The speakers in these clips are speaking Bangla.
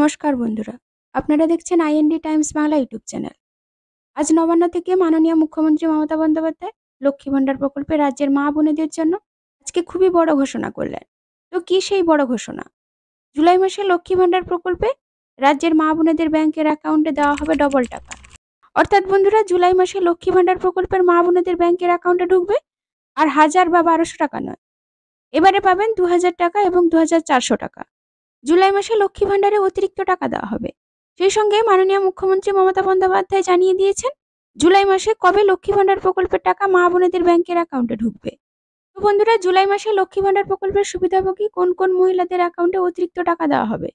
নমস্কার বন্ধুরা, আপনারা দেখছেন IND Times Bangla YouTube channel. আজ নবান্ন থেকে মাননীয় মুখ্যমন্ত্রী মমতা বন্দ্যোপাধ্যায় লক্ষ্মী ভাণ্ডার প্রকল্পে রাজ্যের মা বোনেদের জন্য আজকে খুবই বড় ঘোষণা করলেন। তো কি সেই বড় ঘোষণা? জুলাই মাসে লক্ষ্মী ভাণ্ডার প্রকল্পে রাজ্যের মা বোনেদের ব্যাংকের অ্যাকাউন্টে দেওয়া হবে ডবল টাকা। অর্থাৎ বন্ধুরা, জুলাই মাসে লক্ষ্মী ভাণ্ডার প্রকল্পের মা বোনেদের ব্যাংকের অ্যাকাউন্টে ঢুকবে আর 1000 বা 1200 টাকা নয়, এবারে পাবেন 2000 টাকা এবং 2400 টাকা। জুলাই মাসে লক্ষ্মী ভাণ্ডারে অতিরিক্ত টাকা দেওয়া হবে। সেই সঙ্গে মাননীয় মুখ্যমন্ত্রী মমতা বন্দ্যোপাধ্যায় জানিয়ে দিয়েছেন জুলাই মাসে কবে লক্ষ্মী ভাণ্ডার প্রকল্পের টাকা মা বোনেদের ব্যাংকের অ্যাকাউন্টে ঢুকবে। তো বন্ধুরা, জুলাই মাসে লক্ষ্মী ভাণ্ডার প্রকল্পের সুবিধাভোগী কোন কোন মহিলাদের অ্যাকাউন্টে অতিরিক্ত টাকা দেওয়া হবে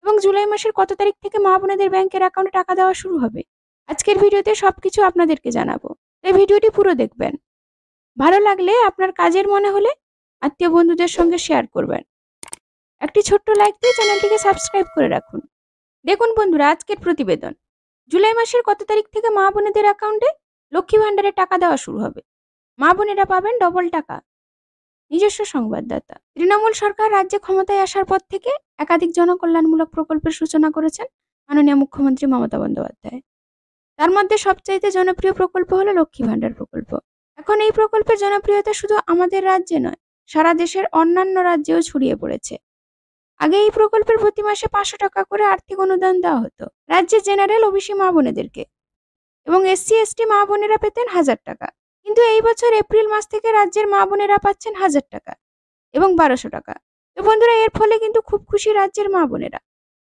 এবং জুলাই মাসের কত তারিখ থেকে মা বোনেদের ব্যাংকের অ্যাকাউন্টে টাকা দেওয়া শুরু হবে, আজকের ভিডিওতে সবকিছু আপনাদেরকে জানাবো। তাই ভিডিওটি পুরো দেখবেন। ভালো লাগলে আপনার কাজের মনে হলে আত্মীয় বন্ধুদের সঙ্গে শেয়ার করবেন। একটি ছোট্ট লাইক দিয়ে চ্যানেলটিকে সাবস্ক্রাইব করে রাখুন। দেখুন বন্ধুরা, আজকের প্রতিবেদন। জুলাই মাসের কত তারিখ থেকে মা বোনেদের অ্যাকাউন্টে লক্ষ্মী ভাণ্ডারে টাকা দেওয়া শুরু হবে? মা বোনেরা পাবেন ডবল টাকা। নিজস্ব সংবাদদাতা। তৃণমূল সরকার রাজ্যে ক্ষমতায় আসার পর থেকে একাধিক জনকল্যাণমূলক প্রকল্পের সূচনা করেছেন মাননীয় মুখ্যমন্ত্রী মমতা বন্দ্যোপাধ্যায়। তার মধ্যে সবচাইতে জনপ্রিয় প্রকল্প হলো লক্ষ্মী ভাণ্ডার প্রকল্প। এখন এই প্রকল্পের জনপ্রিয়তা শুধু আমাদের রাজ্যে নয়, সারা দেশের অন্যান্য রাজ্যেও ছড়িয়ে পড়েছে। আগে এই প্রকল্পের প্রতি মাসে 500 টাকা করে আর্থিক অনুদান দেওয়া হতো রাজ্যের জেনারেল ওবিসি মা বোনেদেরকে, এবং এসসি এসটি মা বোনেরা পেতেন 1000 টাকা। কিন্তু এই বছর এপ্রিল মাস থেকে রাজ্যের মা বোনেরা পাচ্ছেন 1000 টাকা এবং 1200 টাকা। তো বন্ধুরা, এর ফলে কিন্তু খুব খুশি রাজ্যের মা বোনেরা।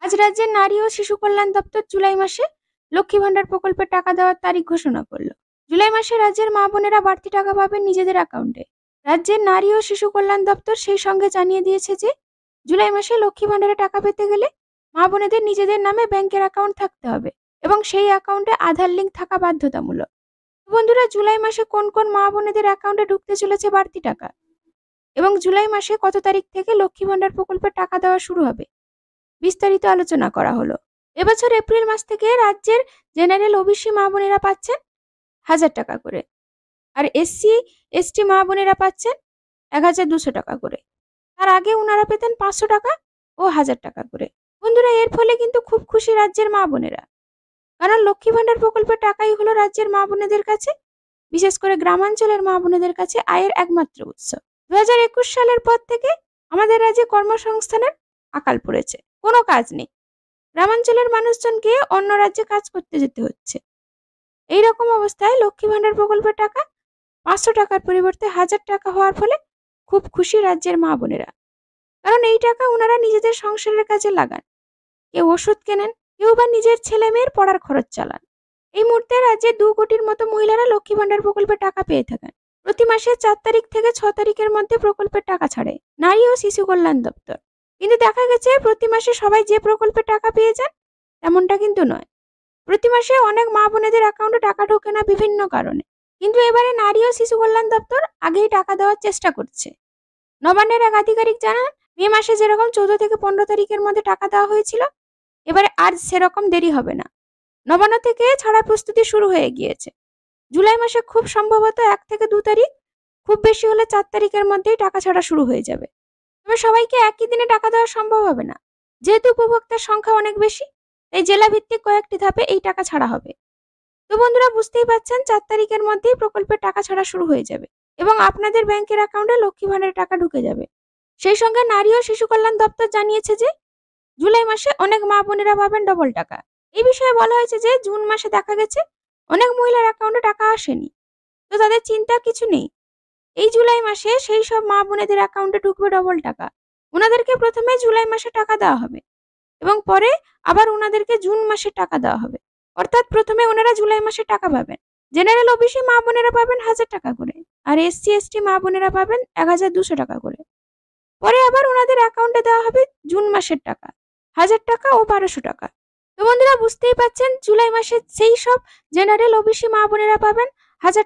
আজ রাজ্যের নারী ও শিশু কল্যাণ দপ্তর জুলাই মাসে লক্ষ্মী ভাণ্ডার প্রকল্পের টাকা দেওয়ার তারিখ ঘোষণা করলো। জুলাই মাসে রাজ্যের মা বোনেরা বাড়তি টাকা পাবেন নিজেদের অ্যাকাউন্টে। রাজ্যের নারী ও শিশু কল্যাণ দপ্তর সেই সঙ্গে জানিয়ে দিয়েছে যে জুলাই মাসে লক্ষ্মী ভাণ্ডারে টাকা পেতে গেলে মা বোনেদের নিজেদের নামে ব্যাংকের অ্যাকাউন্ট থাকতে হবে এবং সেই অ্যাকাউন্টে আধার লিঙ্ক থাকা বাধ্যতামূলক। বন্ধুরা, জুলাই মাসে কোন কোন মা বোনেদের অ্যাকাউন্টে ঢুকতে চলেছে বাড়তি টাকা এবং জুলাই মাসে কত তারিখ থেকে লক্ষ্মী ভাণ্ডার প্রকল্পের টাকা দেওয়া শুরু হবে, বিস্তারিত আলোচনা করা হলো। এবছর এপ্রিল মাস থেকে রাজ্যের জেনারেল ওবিসি মা বোনেরা পাচ্ছেন 1000 টাকা করে, আর এসসি এসটি মা বোনেরা পাচ্ছেন 1200 টাকা করে। তার আগে ওনারা পেতেন 500 টাকা ও 1000 টাকা করে। বন্ধুরা, এর ফলে কিন্তু খুব খুশি রাজ্যের মা বোনেরা, কারণ লক্ষ্মী ভাণ্ডার প্রকল্পের টাকাই হলো রাজ্যের মা বোনেদের কাছে, বিশেষ করে গ্রামাঞ্চলের মা বোনেদের কাছে আয়ের একমাত্র উৎস। 2021 সালের পর থেকে আমাদের রাজ্যে কর্মসংস্থানের আকাল পড়েছে, কোনো কাজ নেই। গ্রামাঞ্চলের মানুষজনকে অন্য রাজ্যে কাজ করতে যেতে হচ্ছে। এই রকম অবস্থায় লক্ষ্মী ভাণ্ডার প্রকল্পের টাকা 500 টাকার পরিবর্তে 1000 টাকা হওয়ার ফলে খুব খুশি রাজ্যের মা বোনেরা, কারণ এই টাকা ওনারা নিজেদের সংসারের কাজে লাগান। কেউ ওষুধ কেনেন, কেউ বা নিজের ছেলে মেয়ের পড়ার খরচ চালান। এই মুহূর্তে রাজ্যে 2 কোটির মতো মহিলারা লক্ষ্মী ভাণ্ডার প্রকল্পের টাকা পেয়ে থাকেন। প্রতি মাসের 4 তারিখ থেকে 6 তারিখের মধ্যে প্রকল্পের টাকা ছাড়ে নারী ও শিশু কল্যাণ দপ্তর। কিন্তু দেখা গেছে প্রতি মাসে সবাই যে প্রকল্পের টাকা পেয়ে যান তেমনটা কিন্তু নয়। প্রতি মাসে অনেক মা বোনেদের অ্যাকাউন্টে টাকা ঢোকে না বিভিন্ন কারণে। কিন্তু এবারে নারী ও শিশু কল্যাণ দপ্তর আগেই টাকা দেওয়ার চেষ্টা করছে। নবান্নের এক আধিকারিক জানান, মে মাসে যেরকম 14 থেকে 15 তারিখের মধ্যে টাকা দেওয়া হয়েছিল, এবারে আর সেরকম দেরি হবে না। নবান্ন থেকে ছাড়ার প্রস্তুতি শুরু হয়ে গিয়েছে। জুলাই মাসে খুব সম্ভবত 1 থেকে 2 তারিখ, খুব বেশি হলে 4 তারিখের মধ্যেই টাকা ছাড়া শুরু হয়ে যাবে। তবে সবাইকে একই দিনে টাকা দেওয়া সম্ভব হবে না, যেহেতু উপভোক্তার সংখ্যা অনেক বেশি। তাই জেলা ভিত্তিক কয়েকটি ধাপে এই টাকা ছাড়া হবে। তো বন্ধুরা, বুঝতেই পারছেন 4 তারিখের মধ্যেই প্রকল্পের টাকা ছাড়া শুরু হয়ে যাবে এবং আপনাদের ব্যাংকের অ্যাকাউন্টে লক্ষ্মী ভাণ্ডারের টাকা ঢুকে যাবে। সেই সঙ্গে নারী ও শিশু কল্যাণ দপ্তর জানিয়েছে যে জুলাই মাসে অনেক মা বোনেরা পাবেন ডবল টাকা। এই বিষয়ে বলা হয়েছে যে জুন মাসে দেখা গেছে অনেক মহিলার অ্যাকাউন্টে টাকা আসেনি, তো তাদের চিন্তার কিছু নেই। এই জুলাই মাসে সেই সব মা বোনেদের অ্যাকাউন্টে ঢুকবে ডবল টাকা। ওনাদেরকে প্রথমে জুলাই মাসে টাকা দেওয়া হবে এবং পরে আবার ওনাদেরকে জুন মাসে টাকা দেওয়া হবে। অর্থাৎ প্রথমে ওনারা জুলাই মাসে টাকা পাবেন। জেনারেল ওবিসি মা বোনেরা পাবেন 1000 টাকা করে, আর এসসি এসটি মা বোনেরা পাবেন 1200 টাকা করে। পরে আবার ওনাদের অ্যাকাউন্টে দেওয়া হবে জুন মাসের টাকা 1000 টাকা ও 1200 টাকা। তো বন্ধুরা, বুঝতেই পাচ্ছেন জুলাই মাসে সেই সব জেনারেল ওবিসি মা বোনেরা পাবেন 1000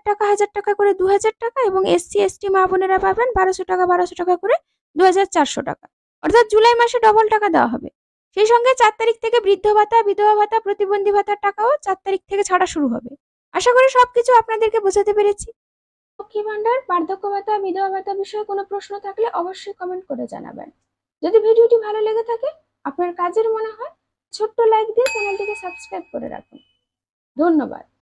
টাকা করে 2000 টাকা, এবং এসসি এসটি মা বোনেরা পাবেন 1200 টাকা করে 2400 টাকা। অর্থাৎ জুলাই মাসে ডবল টাকা দেওয়া হবে। সেই সঙ্গে 4 তারিখ থেকে বৃদ্ধ ভাতা, বিধবা ভাতা, প্রতিবন্ধী ভাতার টাকাও 4 তারিখ থেকে ছাড়া শুরু হবে। আশা করি সবকিছু আপনাদেরকে বোঝাতে পেরেছি। লক্ষ্মী ভাণ্ডার, বার্ধক্য ভাতা, বিধবা ভাতা বিষয়ে কোনো প্রশ্ন থাকলে অবশ্যই কমেন্ট করে জানাবেন। যদি ভিডিওটি ভালো লেগে থাকে, আপনার কাজের মনে হয়, ছোট্ট লাইক দিয়ে চ্যানেলটিকে সাবস্ক্রাইব করে রাখুন। ধন্যবাদ।